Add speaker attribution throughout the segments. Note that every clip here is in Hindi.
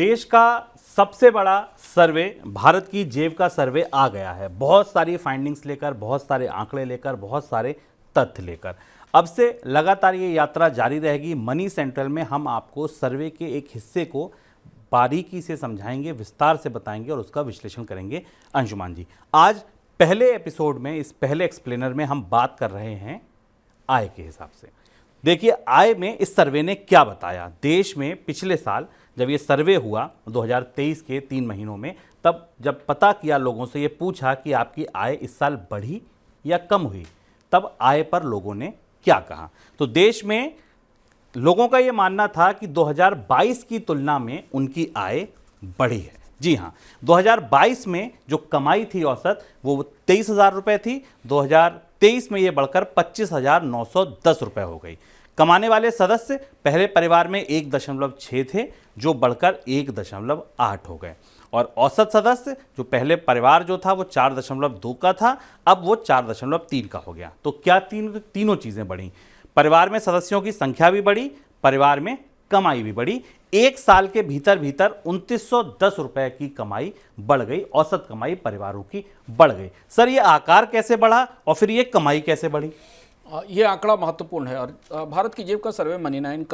Speaker 1: देश का सबसे बड़ा सर्वे, भारत की जेब का सर्वे आ गया है। बहुत सारी फाइंडिंग्स लेकर, बहुत सारे आंकड़े लेकर, बहुत सारे तथ्य लेकर अब से लगातार ये यात्रा जारी रहेगी। मनी सेंट्रल में हम आपको सर्वे के एक हिस्से को बारीकी से समझाएंगे, विस्तार से बताएंगे और उसका विश्लेषण करेंगे। अंशुमान जी, आज पहले एपिसोड में, इस पहले एक्सप्लेनर में हम बात कर रहे हैं आय के हिसाब से। देखिए, आय में इस सर्वे ने क्या बताया। देश में पिछले साल जब ये सर्वे हुआ 2023 के 3 महीनों में, तब जब पता किया, लोगों से ये पूछा कि आपकी आय इस साल बढ़ी या कम हुई, तब आय पर लोगों ने क्या कहा। तो देश में लोगों का ये मानना था कि 2022 की तुलना में उनकी आय बढ़ी है। जी हाँ, 2022 में जो कमाई थी औसत वो 23,000 रुपये थी। 2023 में ये बढ़कर 25,910 रुपये हो गई। कमाने वाले सदस्य पहले परिवार में 1.6 थे, जो बढ़कर 1.8 हो गए। और औसत सदस्य जो पहले परिवार जो था वो 4.2 का था, अब वो 4.3 का हो गया। तो क्या तीनों चीज़ें बढ़ी। परिवार में सदस्यों की संख्या भी बढ़ी, परिवार में कमाई भी बढ़ी। एक साल के भीतर 2910 रुपए की कमाई बढ़ गई, औसत कमाई परिवारों की बढ़ गई। सर, ये आकार कैसे बढ़ा और फिर ये कमाई कैसे बढ़ी?
Speaker 2: ये आंकड़ा महत्वपूर्ण है और भारत की जेब का सर्वे मनी9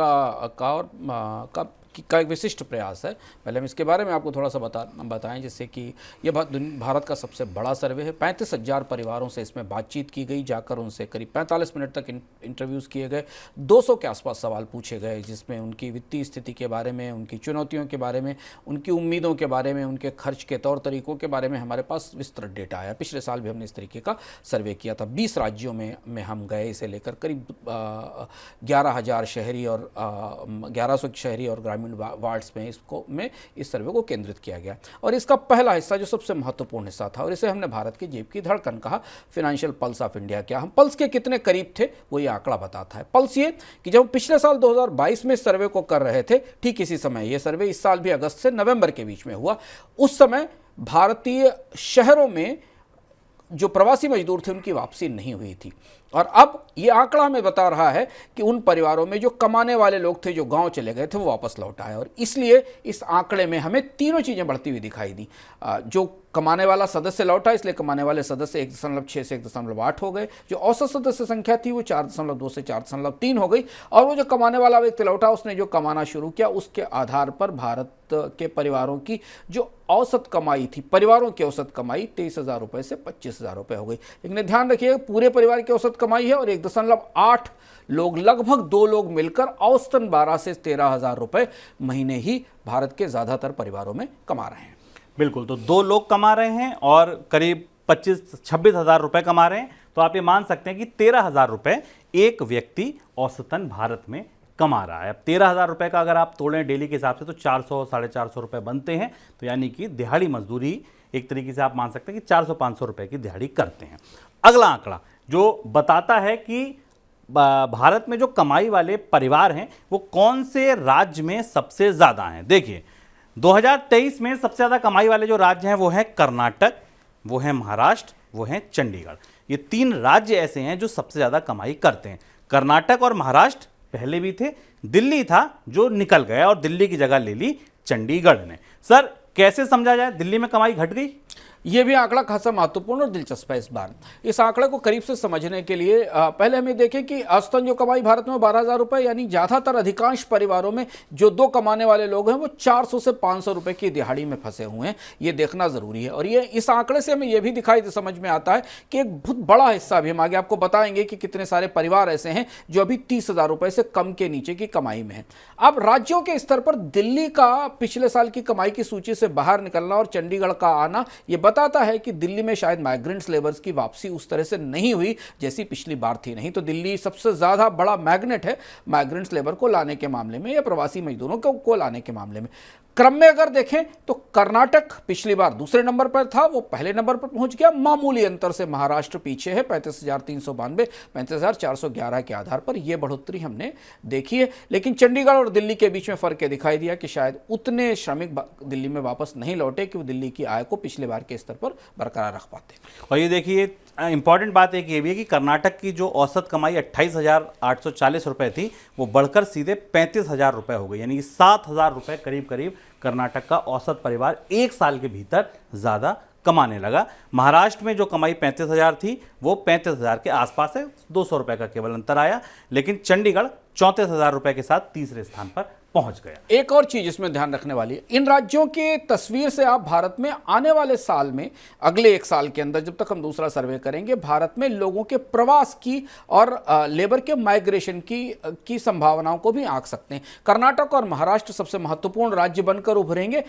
Speaker 2: का एक विशिष्ट प्रयास है। पहले हम इसके बारे में आपको थोड़ा सा बताएं, जिससे कि ये भारत का सबसे बड़ा सर्वे है। 35,000 परिवारों से इसमें बातचीत की गई, जाकर उनसे करीब 45 मिनट तक इंटरव्यूज़ किए गए। 200 के आसपास सवाल पूछे गए, जिसमें उनकी वित्तीय स्थिति के बारे में, उनकी चुनौतियों के बारे में, उनकी उम्मीदों के बारे में, उनके खर्च के तौर तरीकों के बारे में हमारे पास विस्तृत डेटा आया। पिछले साल भी हमने इस तरीके का सर्वे किया था। 20 राज्यों में हम गए, इसे लेकर करीब 11,000 शहरी और 1100 शहरी और ग्रामीण वार्ड्स में इस सर्वे को केंद्रित किया गया। और इसका पहला हिस्सा जो सबसे महत्वपूर्ण हिस्सा था, और इसे हमने भारत की जेब की धड़कन कहा, फाइनेंशियल पल्स ऑफ इंडिया। क्या हम पल्स के कितने करीब थे वो ये आंकड़ा बताता है। पल्स ये कि जब पिछले साल 2022 में सर्वे को कर रहे थे, ठीक इसी समय ये सर्वे इस साल भी अगस्त से नवंबर के बीच में हुआ। उस समय भारतीय शहरों में जो प्रवासी मजदूर थे उनकी वापसी नहीं हुई थी। और अब ये आंकड़ा हमें बता रहा है कि उन परिवारों में जो कमाने वाले लोग थे, जो गांव चले गए थे, वो वापस लौट आए। और इसलिए इस आंकड़े में हमें तीनों चीज़ें बढ़ती हुई दिखाई दी। जो कमाने वाला सदस्य लौटा, इसलिए कमाने वाले सदस्य 1.6 से 1.8 हो गए। जो औसत सदस्य संख्या थी वो 4.2 से 4.3 हो गई। और वो जो कमाने वाला व्यक्ति लौटा, उसने जो कमाना शुरू किया, उसके आधार पर भारत के परिवारों की जो औसत कमाई थी, परिवारों की औसत कमाई 23,000 रुपये से 25,000 रुपये हो गई। लेकिन ध्यान रखिए, पूरे परिवार की औसत कमाई है और 1.8 लोग, लगभग 2 लोग मिलकर औसतन 12 से 13,000 रुपये महीने ही भारत के ज़्यादातर परिवारों में कमा रहे हैं।
Speaker 1: बिल्कुल, तो 2 लोग कमा रहे हैं और करीब 25-26,000 रुपये कमा रहे हैं। तो आप ये मान सकते हैं कि 13,000 रुपये एक व्यक्ति औसतन भारत में कमा रहा है। अब 13,000 रुपये का अगर आप तोड़ें डेली के हिसाब से तो 400-450 रुपये बनते हैं। तो यानी कि दिहाड़ी मजदूरी एक तरीके से आप मान सकते हैं कि 400-500 रुपये की दिहाड़ी करते हैं। अगला आंकड़ा जो बताता है कि भारत में जो कमाई वाले परिवार हैं वो कौन से राज्य में सबसे ज़्यादा हैं। देखिए, 2023 में सबसे ज़्यादा कमाई वाले जो राज्य हैं वो हैं कर्नाटक, वो हैं महाराष्ट्र, वो हैं चंडीगढ़। ये 3 राज्य ऐसे हैं जो सबसे ज़्यादा कमाई करते हैं। कर्नाटक और महाराष्ट्र पहले भी थे, दिल्ली था जो निकल गया और दिल्ली की जगह ले ली चंडीगढ़ ने। सर, कैसे समझा जाए, दिल्ली में कमाई घट गई?
Speaker 2: ये भी आंकड़ा खासा महत्वपूर्ण और दिलचस्प है। इस बार इस आंकड़े को करीब से समझने के लिए पहले हमें देखें कि औसतन जो कमाई भारत में 12,000 रुपये, यानी ज़्यादातर अधिकांश परिवारों में जो 2 कमाने वाले लोग हैं वो 400 से 500 रुपये की दिहाड़ी में फंसे हुए हैं। ये देखना ज़रूरी है। और ये इस आंकड़े से हमें यह भी समझ में आता है कि एक बहुत बड़ा हिस्सा भी, हम आगे आपको बताएंगे कि कितने सारे परिवार ऐसे हैं जो अभी 30,000 रुपये से कम के नीचे की कमाई में है। अब राज्यों के स्तर पर दिल्ली का पिछले साल की कमाई की सूची से बाहर निकलना और चंडीगढ़ का आना ये बताता है कि दिल्ली में शायद माइग्रेंट्स लेबर्स की वापसी उस तरह से नहीं हुई जैसी पिछली बार थी। नहीं तो दिल्ली सबसे ज़्यादा बड़ा मैग्नेट है माइग्रेंट्स लेबर को लाने के मामले में या प्रवासी मजदूरों को लाने के मामले में। क्रम में अगर देखें तो कर्नाटक पिछली बार दूसरे नंबर पर था, वो पहले नंबर पर पहुंच गया। मामूली अंतर से महाराष्ट्र पीछे है, 35,392, 35,411 के आधार पर यह बढ़ोतरी हमने देखी है। लेकिन चंडीगढ़ और दिल्ली के बीच में फर्क ये दिखाई दिया कि शायद उतने श्रमिक दिल्ली में वापस नहीं लौटे कि वो दिल्ली की आय को पिछले बार के स्तर पर बरकरार रख पाते।
Speaker 1: और ये देखिए, इंपॉर्टेंट बात एक ये भी है कि कर्नाटक की जो औसत कमाई 28,840 रुपए थी, वो बढ़कर सीधे 35,000 रुपए हो गई, यानी कि 7,000 रुपए करीब करीब कर्नाटक का औसत परिवार एक साल के भीतर ज़्यादा कमाने लगा। महाराष्ट्र में जो कमाई 35,000 थी वो 35,000 के आसपास है, 200 रुपए का केवल अंतर आया, लेकिन चंडीगढ़ 34,000 रुपए के साथ तीसरे स्थान पर पहुंच गया।
Speaker 2: एक और चीज इसमें ध्यान रखने वाली है, इन राज्यों के तस्वीर से आप भारत में आने वाले साल में, अगले एक साल के अंदर जब तक हम दूसरा सर्वे करेंगे, भारत में लोगों के प्रवास की और लेबर के माइग्रेशन की संभावनाओं को भी आंक सकते हैं। कर्नाटक और महाराष्ट्र सबसे महत्वपूर्ण राज्य बनकर उभरेंगे,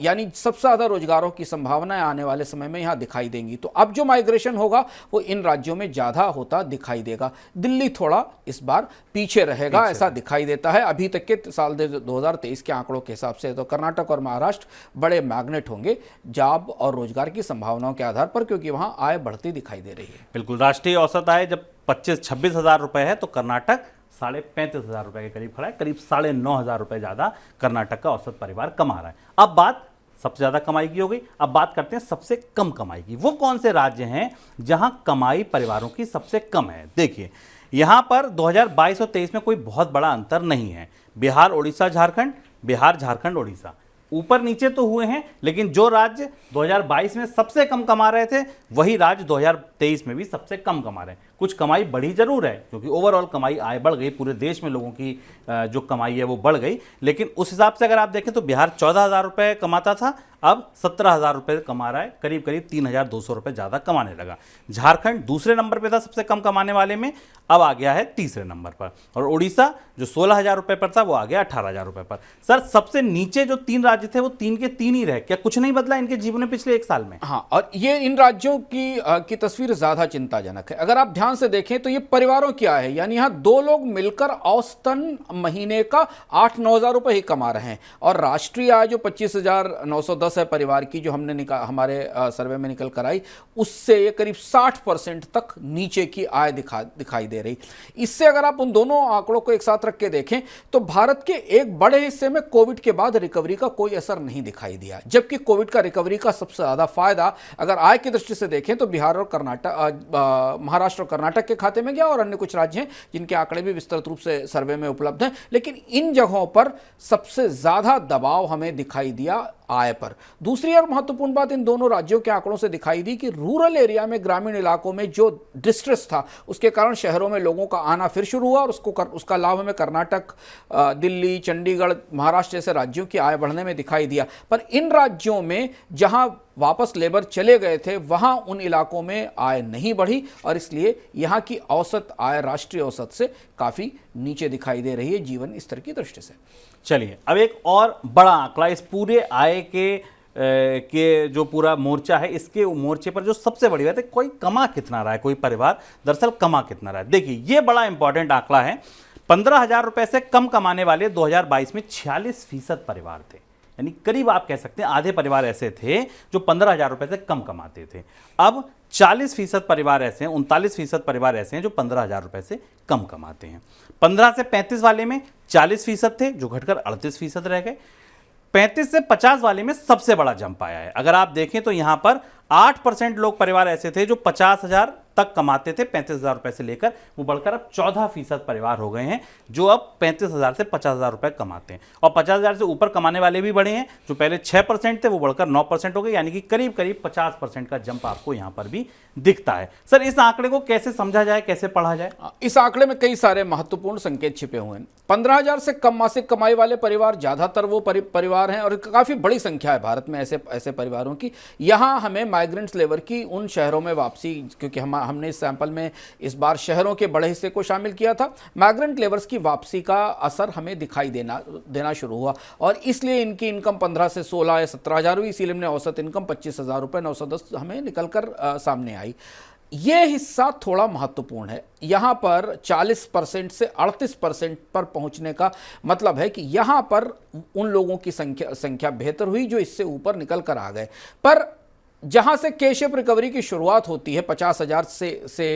Speaker 2: यानी सबसे ज्यादा रोजगारों की संभावनाएं आने वाले समय में यहां दिखाई देंगी। तो अब जो माइग्रेशन होगा वो इन राज्यों में ज्यादा होता दिखाई देगा। दिल्ली थोड़ा इस बार पीछे रहेगा, ऐसा दिखाई देता है। अभी तक के साल 2023 के आंकड़ों के हिसाब से तो कर्नाटक और महाराष्ट्र बड़े मैग्नेट होंगे जॉब और रोजगार की संभावनाओं के आधार पर, क्योंकि वहां आय बढ़ती दिखाई दे रही है।
Speaker 1: बिल्कुल, राष्ट्रीय औसत आय जब 25-26 हज़ार रुपए है तो कर्नाटक 35,500 रुपए के करीब खड़ा है, करीब 9,500 रुपए ज़्यादा कर्नाटक का औसत परिवार कमा रहा है। अब बात सबसे ज़्यादा कमाई की हो गई, अब बात करते हैं सबसे कम कमाई की। वो कौन से राज्य हैं जहां कमाई परिवारों की सबसे कम है? देखिए, यहां पर 2022 और 23 में कोई बहुत बड़ा अंतर नहीं है। बिहार, उड़ीसा, झारखंड, बिहार, झारखंड, उड़ीसा ऊपर नीचे तो हुए हैं, लेकिन जो राज्य 2022 में सबसे कम कमा रहे थे वही राज्य 2023 में भी सबसे कम कमा रहे हैं। कुछ कमाई बढ़ी जरूर है, क्योंकि ओवरऑल कमाई आय बढ़ गई, पूरे देश में लोगों की जो कमाई है वो बढ़ गई, लेकिन उस हिसाब से अगर आप देखें तो बिहार 14,000 रुपये कमाता था, अब 17,000 रुपये कमा रहा है, करीब करीब 3,200 रुपये ज़्यादा कमाने लगा। झारखंड दूसरे नंबर पे था सबसे कम कमाने वाले में, अब आ गया है तीसरे नंबर पर। और उड़ीसा जो 16,000 रुपये पर था वो आ गया 18,000 रुपये पर। सर, सबसे नीचे जो 3 राज्य थे वो 3 के 3 ही रहे, क्या कुछ नहीं बदला इनके जीवन में पिछले एक साल में?
Speaker 2: हाँ, और ये इन राज्यों की तस्वीर ज्यादा चिंताजनक है। अगर आप ध्यान से देखें तो ये परिवारों की आय है, यानी यहाँ 2 लोग मिलकर औसतन महीने का 8-9,000 रुपए ही कमा रहे हैं, और राष्ट्रीय आय जो 25,910 है परिवार की, जो हमने हमारे सर्वे में निकल कर आई, उससे ये करीब 60% तक नीचे की आय दिखाई दे रही। इससे अगर आप उन दोनों आंकड़ों को एक साथ रख के देखें तो भारत के एक बड़े हिस्से में कोविड के बाद रिकवरी का कोई असर नहीं दिखाई दिया, जबकि कोविड का रिकवरी का सबसे ज्यादा फायदा अगर आय की दृष्टि से देखें तो बिहार और महाराष्ट्र और कर्नाटक के खाते में गया, और अन्य कुछ राज्य हैं जिनके आंकड़े भी विस्तृत रूप से सर्वे में उपलब्ध हैं, लेकिन इन जगहों पर सबसे ज्यादा दबाव हमें दिखाई दिया आय पर। दूसरी और महत्वपूर्ण बात इन दोनों राज्यों के आंकड़ों से दिखाई दी कि रूरल एरिया में, ग्रामीण इलाकों में जो डिस्ट्रेस था उसके कारण शहरों में लोगों का आना फिर शुरू हुआ, और उसका लाभ हमें कर्नाटक, दिल्ली, चंडीगढ़, महाराष्ट्र जैसे राज्यों की आय बढ़ने में दिखाई दिया। पर इन राज्यों में जहां वापस लेबर चले गए थे वहां उन इलाकों में आय नहीं बढ़ी, और इसलिए यहां की औसत आय राष्ट्रीय औसत से काफी नीचे दिखाई दे रही है जीवन स्तर की दृष्टि से।
Speaker 1: चलिए, अब एक और बड़ा आंकड़ा इस पूरे आय के जो पूरा मोर्चा है, इसके मोर्चे पर जो सबसे बड़ी बात है, कोई कमा कितना रहा है, कोई परिवार दरअसल कमा कितना रहा है। देखिए, ये बड़ा इंपॉर्टेंट आंकड़ा है। 15,000 रुपए से कम कमाने वाले 2022 में 46% परिवार थे, यानी करीब आप कह सकते हैं आधे परिवार ऐसे थे जो 15,000 रुपए से कम कमाते थे। अब 40% परिवार ऐसे हैं, 39% परिवार ऐसे हैं जो 15,000 रुपए से कम कमाते हैं। 15 से 35 वाले में 40% थे, जो घटकर 38% रह गए। 35 से 50 वाले में सबसे बड़ा जंप आया है। अगर आप देखें तो यहां पर 8% लोग परिवार ऐसे थे जो 50,000 तक कमाते थे, 35,000 रुपए से लेकर, वो बढ़कर अब 14% परिवार हो गए हैं जो अब 35,000 से 50,000 रुपए कमाते हैं। और 50,000 से ऊपर कमाने वाले भी बढ़े हैं, जो पहले 6% थे वो बढ़कर 9% हो गए, यानी कि करीब करीब 50% का जंप आपको यहां पर भी दिखता है। सर, इस आंकड़े को कैसे समझा जाए, कैसे पढ़ा जाए?
Speaker 2: इस आंकड़े में कई सारे महत्वपूर्ण संकेत छिपे हुए हैं। 15,000 से कम मासिक कमाई वाले परिवार ज्यादातर वो परिवार हैं, और काफी बड़ी संख्या है भारत में ऐसे परिवारों की। यहां हमें माइग्रेंट्स लेबर की उन शहरों में वापसी, क्योंकि हमने इस सैंपल में इस बार शहरों के बड़े हिस्से को शामिल किया था, माइग्रेंट लेबर्स की वापसी का असर हमें दिखाई देना शुरू हुआ, और इसलिए इनकी इनकम 15 से 16 या 17,000 हुई, इसीलिए हमने औसत इनकम 25,000 रुपये 910 हमें निकलकर सामने आई। ये हिस्सा थोड़ा महत्वपूर्ण है। यहां पर 40% से 38% पर पहुंचने का मतलब है कि यहां पर उन लोगों की संख्या बेहतर हुई जो इससे ऊपर निकल कर आ गए। पर जहां से के शेप रिकवरी की शुरुआत होती है 50,000 से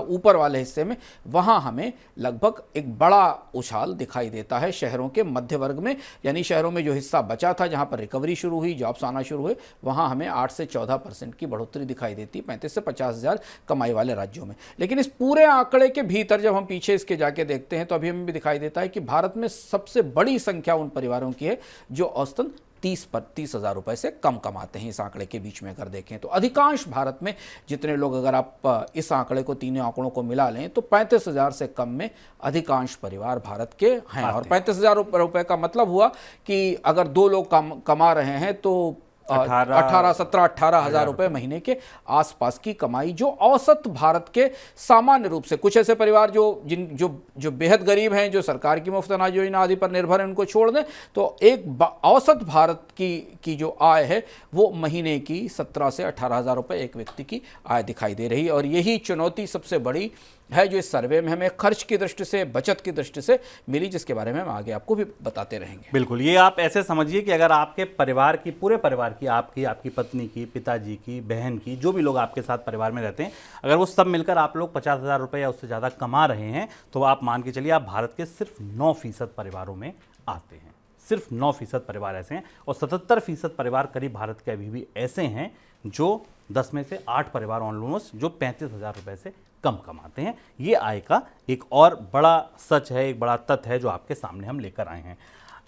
Speaker 2: ऊपर वाले हिस्से में, वहां हमें लगभग एक बड़ा उछाल दिखाई देता है शहरों के मध्य वर्ग में। यानी शहरों में जो हिस्सा बचा था, जहां पर रिकवरी शुरू हुई, जॉब्स आना शुरू हुए, वहां हमें 8 से 14% की बढ़ोतरी दिखाई देती 35 से 50,000 कमाई वाले राज्यों में। लेकिन इस पूरे आंकड़े के भीतर जब हम पीछे इसके जाके देखते हैं तो अभी हमें भी दिखाई देता है कि भारत में सबसे बड़ी संख्या उन परिवारों की है जो औसतन 30,000 रुपए से कम कमाते हैं। इस आंकड़े के बीच में अगर देखें तो अधिकांश भारत में जितने लोग, अगर आप इस आंकड़े को, तीनों आंकड़ों को मिला लें तो 35,000 से कम में अधिकांश परिवार भारत के हैं। और 35,000 रुपए का मतलब हुआ कि अगर 2 लोग कमा रहे हैं तो 18,000 रुपए महीने के आसपास की कमाई, जो औसत भारत के सामान्य रूप से, कुछ ऐसे परिवार जो बेहद गरीब हैं, जो सरकार की मुफ्त अनाज योजना आदि पर निर्भर हैं, उनको छोड़ दें तो एक औसत भारत की जो आय है वो महीने की 17 से 18,000 रुपए एक व्यक्ति की आय दिखाई दे रही है। और यही चुनौती सबसे बड़ी है जो इस सर्वे में हमें खर्च की दृष्टि से, बचत की दृष्टि से मिली, जिसके बारे में हम आगे आपको भी बताते रहेंगे।
Speaker 1: बिल्कुल, ये आप ऐसे समझिए कि अगर आपके परिवार की, पूरे परिवार की, आपकी पत्नी की, पिताजी की, बहन की, जो भी लोग आपके साथ परिवार में रहते हैं, अगर वो सब मिलकर आप लोग 50,000 रुपये या उससे ज़्यादा कमा रहे हैं तो आप मान के चलिए आप भारत के सिर्फ 9% परिवारों में आते हैं। सिर्फ 9% परिवार ऐसे हैं और 77% परिवार करीब भारत के अभी भी ऐसे हैं जो 10 में से 8 परिवार ऑलमोस्ट जो 35,000 रुपये से कम कमाते हैं। ये आय का एक और बड़ा सच है, एक बड़ा तथ्य है जो आपके सामने हम लेकर आए हैं।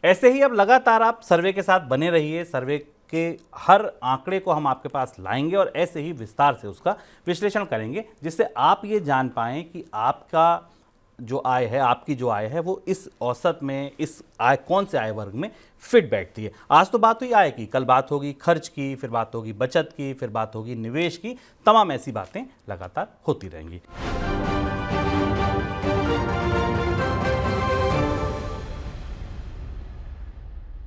Speaker 1: ऐसे ही अब लगातार आप सर्वे के साथ बने रहिए, सर्वे के हर आंकड़े को हम आपके पास लाएंगे और ऐसे ही विस्तार से उसका विश्लेषण करेंगे, जिससे आप ये जान पाएं कि आपका जो आय है, आपकी जो आय है वो इस औसत में, इस आय कौन से आय वर्ग में फिट बैठती है। आज तो बात हुई आय की, कल बात होगी खर्च की, फिर बात होगी बचत की, फिर बात होगी निवेश की। तमाम ऐसी बातें लगातार होती रहेंगी।